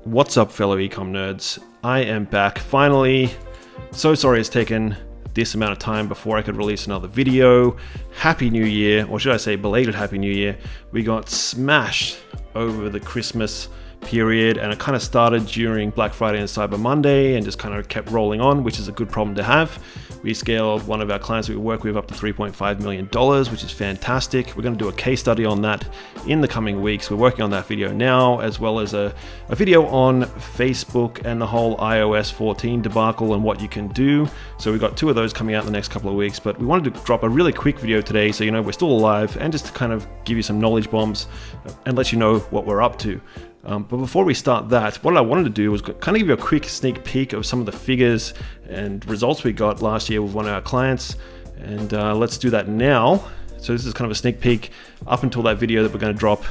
What's up, fellow ecom nerds? I am back finally. So sorry it's taken this amount of time before I could release another video. Happy New Year, or should I say belated Happy New Year. We got smashed over the Christmas period, and it kind of started during Black Friday and Cyber Monday and just kind of kept rolling on, which is a good problem to have. We scaled one of our clients we work with up to $3.5 million, which is fantastic. We're going to do a case study on that in the coming weeks. We're working on that video now, as well as a video on Facebook and the whole iOS 14 debacle and what you can do. So we've got two of those coming out in the next couple of weeks, but we wanted to drop a really quick video today so you know we're still alive, and just to kind of give you some knowledge bombs and let you know what we're up to. But before we start that, what I wanted to do was kind of give you a quick sneak peek of some of the figures and results we got last year with one of our clients. And let's do that now. So this is kind of a sneak peek up until that video that we're going to drop,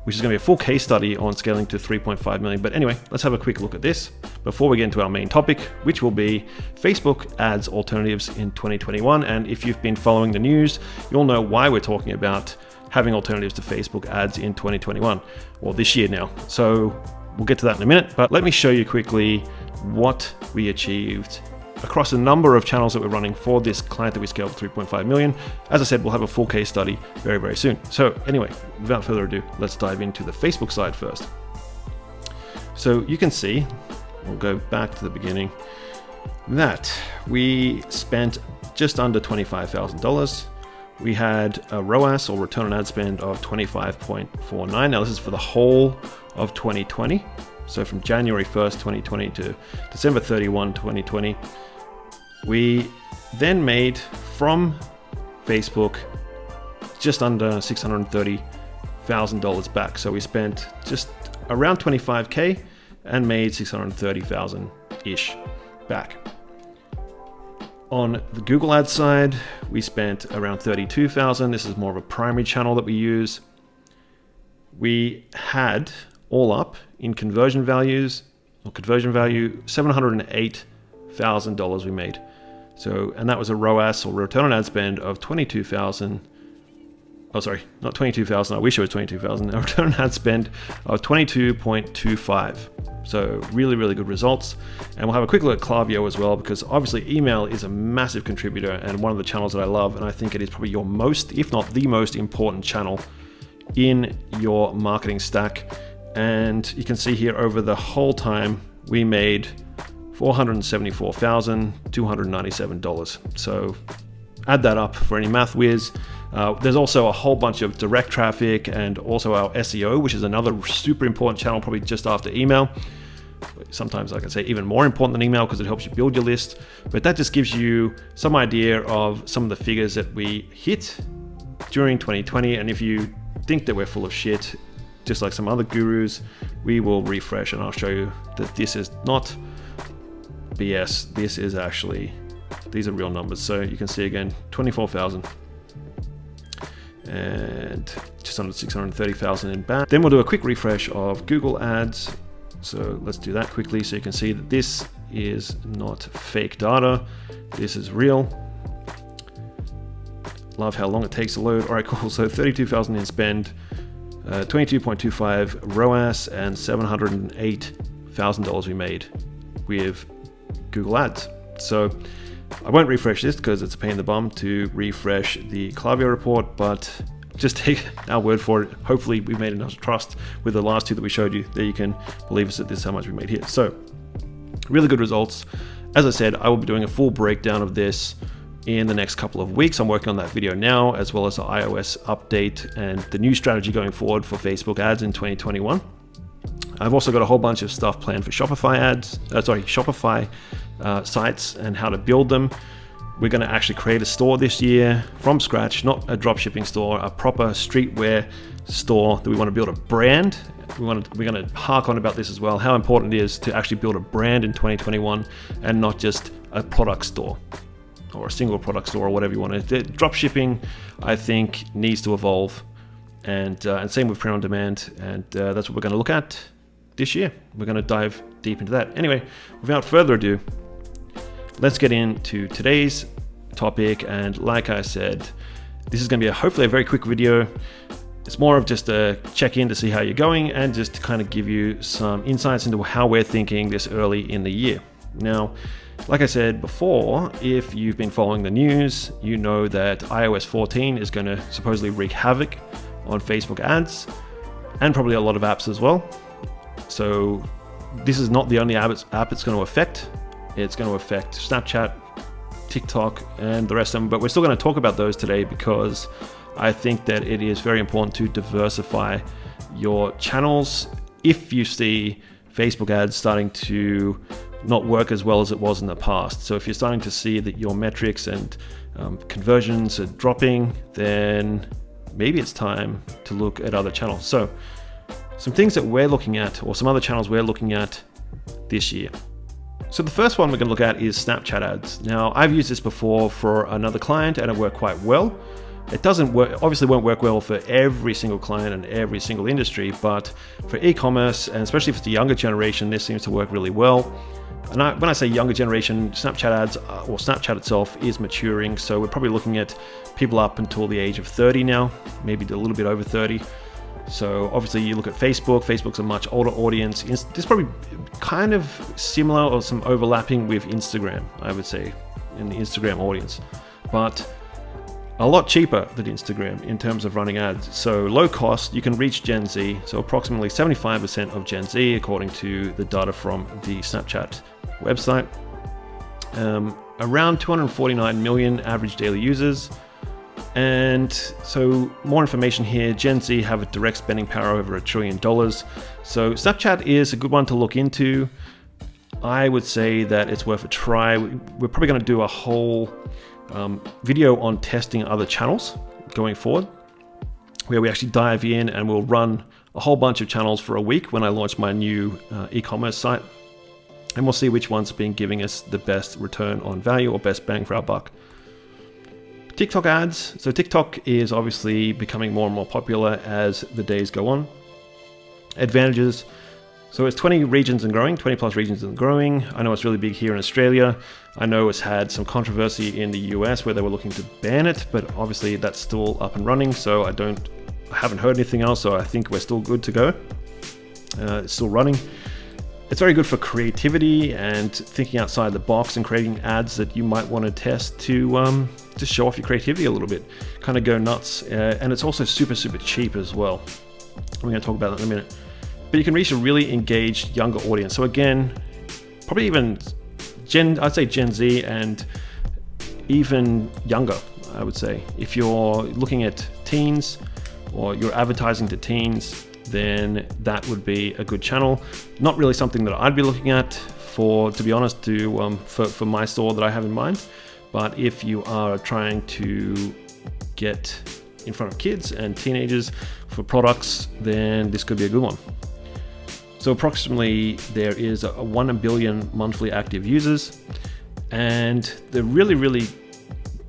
which is going to be a full case study on scaling to 3.5 million. But anyway, let's have a quick look at this before we get into our main topic, which will be Facebook ads alternatives in 2021. And if you've been following the news, you'll know why we're talking about having alternatives to Facebook ads in 2021, or this year now. So we'll get to that in a minute, but let me show you quickly what we achieved across a number of channels that we're running for this client that we scaled to 3.5 million. As I said, we'll have a full case study very, very soon. So anyway, without further ado, let's dive into the Facebook side first. So you can see, we'll go back to the beginning, that we spent just under $25,000. We had a ROAS, or return on ad spend, of 25.49. Now this is for the whole of 2020. So from January 1st, 2020 to December 31, 2020. We then made from Facebook just under $630,000 back. So we spent just around 25K and made 630,000-ish back. On the Google Ads side, we spent around $32,000. This is more of a primary channel that we use. We had all up in conversion value, $708,000 we made. So, and that was a ROAS, or return on ad spend, of 22,000. Oh, sorry, not 22,000. I wish it was 22,000. A return on ad spend of 22.25. So really, really good results. And we'll have a quick look at Klaviyo as well, because obviously email is a massive contributor and one of the channels that I love. And I think it is probably your most, if not the most important channel in your marketing stack. And you can see here over the whole time, we made $474,297. So add that up for any math whiz. There's also a whole bunch of direct traffic and also our SEO, which is another super important channel, probably just after email. Sometimes I can say even more important than email because it helps you build your list. But that just gives you some idea of some of the figures that we hit during 2020. And if you think that we're full of shit, just like some other gurus, we will refresh and I'll show you that this is not BS. This is actually, these are real numbers. So you can see again, 24,000. And just under 630,000 in back. Then we'll do a quick refresh of Google Ads. So let's do that quickly so you can see that this is not fake data. This is real. Love how long it takes to load. All right, cool. So 32,000 in spend, 22.25 ROAS, and $708,000 we made with Google Ads. So I won't refresh this because it's a pain in the bum to refresh the Klaviyo report, but just take our word for it. Hopefully we made enough trust with the last two that we showed you that you can believe us that this is how much we made here. So really good results. As I said, I will be doing a full breakdown of this in the next couple of weeks. I'm working on that video now, as well as the iOS update and the new strategy going forward for Facebook ads in 2021. I've also got a whole bunch of stuff planned for Shopify sites and how to build them. We're going to actually create a store this year from scratch, not a dropshipping store, a proper streetwear store that we want to build a brand. We're going to hark on about this as well, how important it is to actually build a brand in 2021 and not just a product store or a single product store or whatever you want to. Dropshipping, I think, needs to evolve, and same with print on demand, and that's what we're going to look at this year. We're going to dive deep into that. Anyway, without further ado, let's get into today's topic. And like I said, this is going to be hopefully a very quick video. It's more of just a check-in to see how you're going and just to kind of give you some insights into how we're thinking this early in the year. Now, like I said before, if you've been following the news, you know that iOS 14 is going to supposedly wreak havoc on Facebook ads and probably a lot of apps as well. So this is not the only app it's going to affect. It's going to affect Snapchat, TikTok, and the rest of them, but we're still going to talk about those today because I think that it is very important to diversify your channels if you see Facebook ads starting to not work as well as it was in the past. So if you're starting to see that your metrics and conversions are dropping, then maybe it's time to look at other channels. So some things that we're looking at, or some other channels we're looking at this year. So the first one we're going to look at is Snapchat ads. Now, I've used this before for another client and it worked quite well. It doesn't work, obviously won't work well for every single client and every single industry, but for e-commerce, and especially if it's the younger generation, this seems to work really well. And when I say younger generation, Snapchat ads, or Snapchat itself, is maturing. So we're probably looking at people up until the age of 30 now, maybe a little bit over 30. So obviously you look at Facebook, Facebook's a much older audience. There's probably kind of similar or some overlapping with Instagram, I would say, in the Instagram audience, but a lot cheaper than Instagram in terms of running ads. So low cost, you can reach Gen Z. So approximately 75% of Gen Z, according to the data from the Snapchat website. Around 249 million average daily users. And so more information here, Gen Z have a direct spending power over $1 trillion. So Snapchat is a good one to look into. I would say that it's worth a try. We're probably going to do a whole video on testing other channels going forward, where we actually dive in and we'll run a whole bunch of channels for a week when I launch my new e-commerce site. And we'll see which ones have been giving us the best return on value or best bang for our buck. TikTok ads. So TikTok is obviously becoming more and more popular as the days go on. Advantages. So it's 20 regions and growing, 20 plus regions and growing. I know it's really big here in Australia. I know it's had some controversy in the US where they were looking to ban it, but obviously that's still up and running. So I haven't heard anything else. So I think we're still good to go. It's still running. It's very good for creativity and thinking outside the box and creating ads that you might want to test to just show off your creativity a little bit, kind of go nuts. And it's also super, super cheap as well. We're going to talk about that in a minute. But you can reach a really engaged younger audience. So again, probably even I'd say Gen Z and even younger, I would say. If you're looking at teens or you're advertising to teens, then that would be a good channel. Not really something that I'd be looking at for my store that I have in mind. But if you are trying to get in front of kids and teenagers for products, then this could be a good one. So approximately there is a 1 billion monthly active users, and the really, really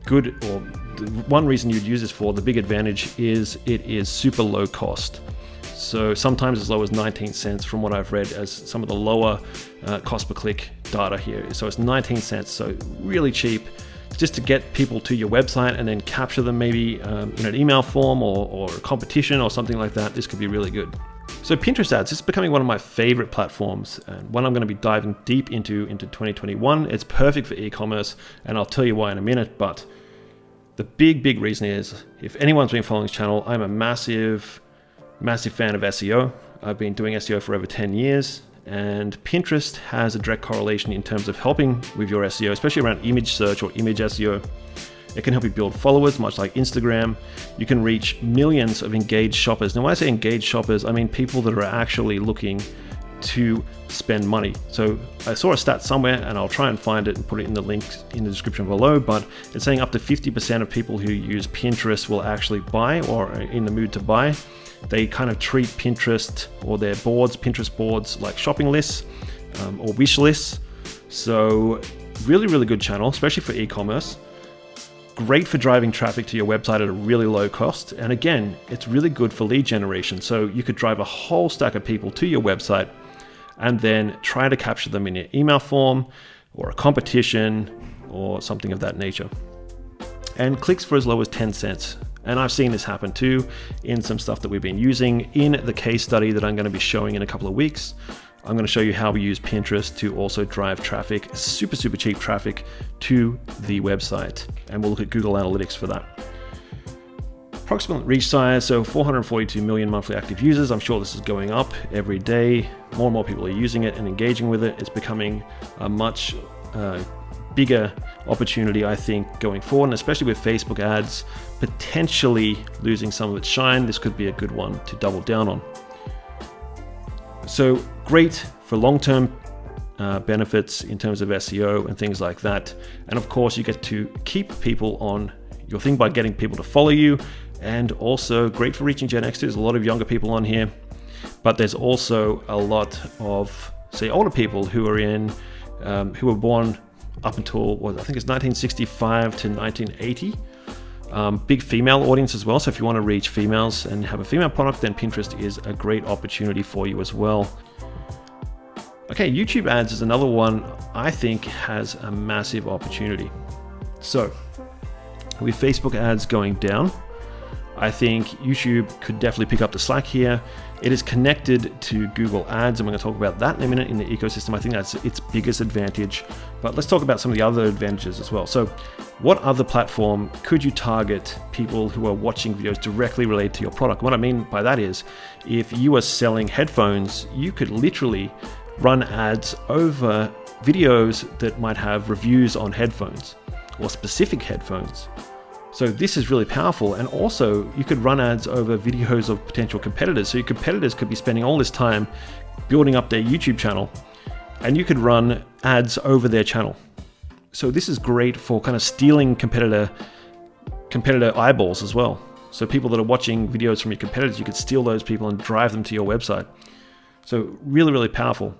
good, or the one reason you'd use this for, the big advantage is it is super low cost. So sometimes as low as 19 cents from what I've read as some of the lower cost per click data here. So it's 19 cents, so really cheap just to get people to your website and then capture them maybe in an email form or a competition or something like that. This could be really good. So Pinterest ads, this is becoming one of my favorite platforms and one I'm going to be diving deep into 2021. It's perfect for e-commerce, and I'll tell you why in a minute, but the big reason is, if anyone's been following this channel, I'm a massive fan of SEO. I've been doing SEO for over 10 years, and Pinterest has a direct correlation in terms of helping with your SEO, especially around image search or image SEO. It can help you build followers, much like Instagram. You can reach millions of engaged shoppers. Now, when I say engaged shoppers, I mean people that are actually looking to spend money. So I saw a stat somewhere, and I'll try and find it and put it in the link in the description below, but it's saying up to 50% of people who use Pinterest will actually buy or are in the mood to buy. They kind of treat Pinterest or their boards, Pinterest boards, like shopping lists or wish lists. So really good channel, especially for e-commerce. Great for driving traffic to your website at a really low cost. And again, it's really good for lead generation. So you could drive a whole stack of people to your website and then try to capture them in your email form or a competition or something of that nature. And clicks for as low as 10 cents And I've seen this happen too in some stuff that we've been using in the case study that I'm going to be showing in a couple of weeks. I'm going to show you how we use Pinterest to also drive traffic, super cheap traffic to the website. And we'll look at Google Analytics for that. Approximate reach size, so 442 million monthly active users. I'm sure this is going up every day. More and more people are using it and engaging with it. It's becoming a much bigger opportunity, I think, going forward, and especially with Facebook ads potentially losing some of its shine. This could be a good one to double down on. So great for long-term benefits in terms of SEO and things like that. And of course, you get to keep people on your thing by getting people to follow you, and also great for reaching Gen X. There's a lot of younger people on here, but there's also a lot of, say, older people who are in, who were born up until, I think it's 1965 to 1980. Big female audience as well. So if you want to reach females and have a female product, then Pinterest is a great opportunity for you as well. Okay, YouTube ads is another one I think has a massive opportunity. So with Facebook ads going down, I think YouTube could definitely pick up the slack here. It is connected to Google Ads, and we're going to talk about that in a minute in the ecosystem. I think that's its biggest advantage. But let's talk about some of the other advantages as well. So what other platform could you target people who are watching videos directly related to your product? What I mean by that is, if you are selling headphones, you could literally run ads over videos that might have reviews on headphones or specific headphones. So this is really powerful. And also you could run ads over videos of potential competitors. So your competitors could be spending all this time building up their YouTube channel, and you could run ads over their channel. So this is great for kind of stealing competitor eyeballs as well. So people that are watching videos from your competitors, you could steal those people and drive them to your website. So really powerful.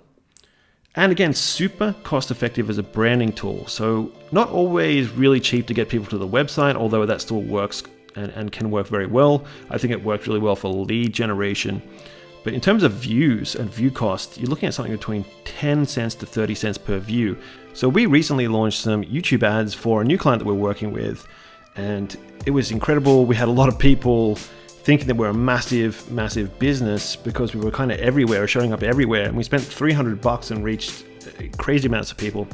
And again, super cost effective as a branding tool. So not always really cheap to get people to the website, although that still works and can work very well. I think it worked really well for lead generation. But in terms of views and view cost, you're looking at something between 10 cents to 30 cents per view. So we recently launched some YouTube ads for a new client that we're working with, and it was incredible. We had a lot of people thinking that we're a massive business because we were kind of everywhere, showing up everywhere, and we spent $300 and reached crazy amounts of people.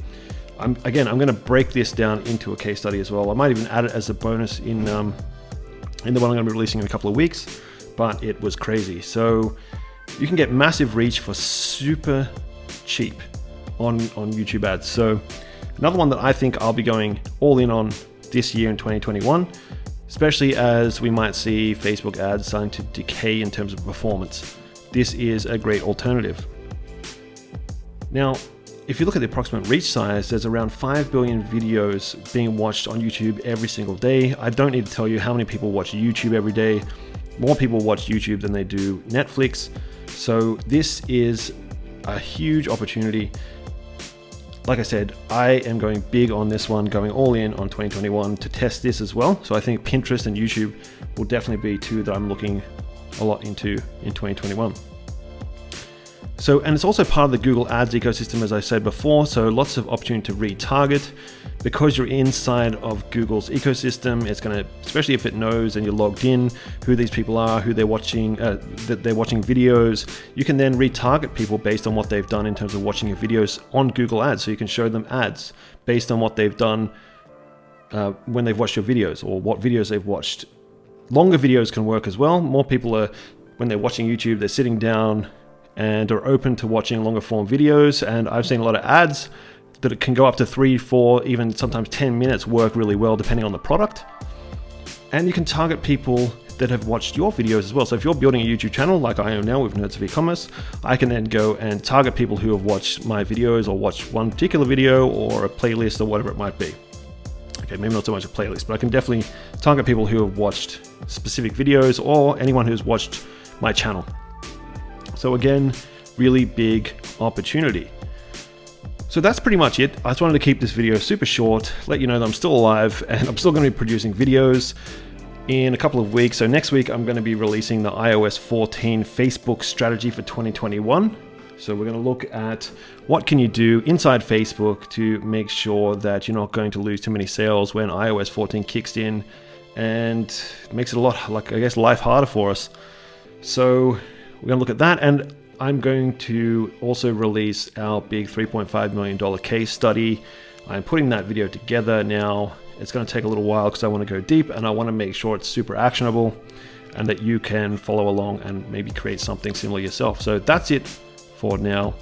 I'm going to break this down into a case study as well. I might even add it as a bonus in the one I'm going to be releasing in a couple of weeks, but it was crazy. So you can get massive reach for super cheap on YouTube ads. So another one that I think I'll be going all in on this year in 2021, especially as we might see Facebook ads starting to decay in terms of performance. This is a great alternative. Now, if you look at the approximate reach size, there's around 5 billion videos being watched on YouTube every single day. I don't need to tell you how many people watch YouTube every day. More people watch YouTube than they do Netflix. So this is a huge opportunity. Like I said, I am going big on this one, going all in on 2021 to test this as well. So I think Pinterest and YouTube will definitely be two that I'm looking a lot into in 2021. So, and it's also part of the Google Ads ecosystem, as I said before, so lots of opportunity to retarget. Because you're inside of Google's ecosystem, it's going to, especially if it knows and you're logged in, who these people are, who they're watching, that they're watching videos, you can then retarget people based on what they've done in terms of watching your videos on Google Ads. So you can show them ads based on what they've done when they've watched your videos or what videos they've watched. Longer videos can work as well. More people are, when they're watching YouTube, they're sitting down and are open to watching longer form videos. And I've seen a lot of ads that it can go up to 3, 4, even sometimes 10 minutes work really well depending on the product. And you can target people that have watched your videos as well. So if you're building a YouTube channel like I am now with Nerds of E-commerce, I can then go and target people who have watched my videos or watched one particular video or a playlist or whatever it might be. Okay, maybe not so much a playlist, but I can definitely target people who have watched specific videos or anyone who's watched my channel. So again, really big opportunity. So that's pretty much it. I just wanted to keep this video super short, let you know that I'm still alive and I'm still going to be producing videos in a couple of weeks. So next week, I'm going to be releasing the iOS 14 Facebook strategy for 2021. So we're going to look at what can you do inside Facebook to make sure that you're not going to lose too many sales when iOS 14 kicks in and it makes it a lot, like, I guess, life harder for us. So we're going to look at that, and I'm going to also release our big $3.5 million case study. I'm putting that video together now. It's going to take a little while because I want to go deep and I want to make sure it's super actionable and that you can follow along and maybe create something similar yourself. So that's it for now.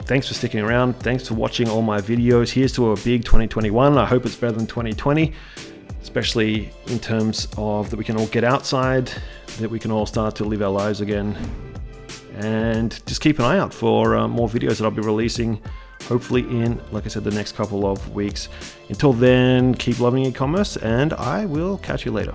Thanks for sticking around. Thanks for watching all my videos. Here's to a big 2021. I hope it's better than 2020, especially in terms of that we can all get outside, that we can all start to live our lives again. And just keep an eye out for more videos that I'll be releasing, hopefully in, like I said, the next couple of weeks. Until then, keep loving e-commerce, and I will catch you later.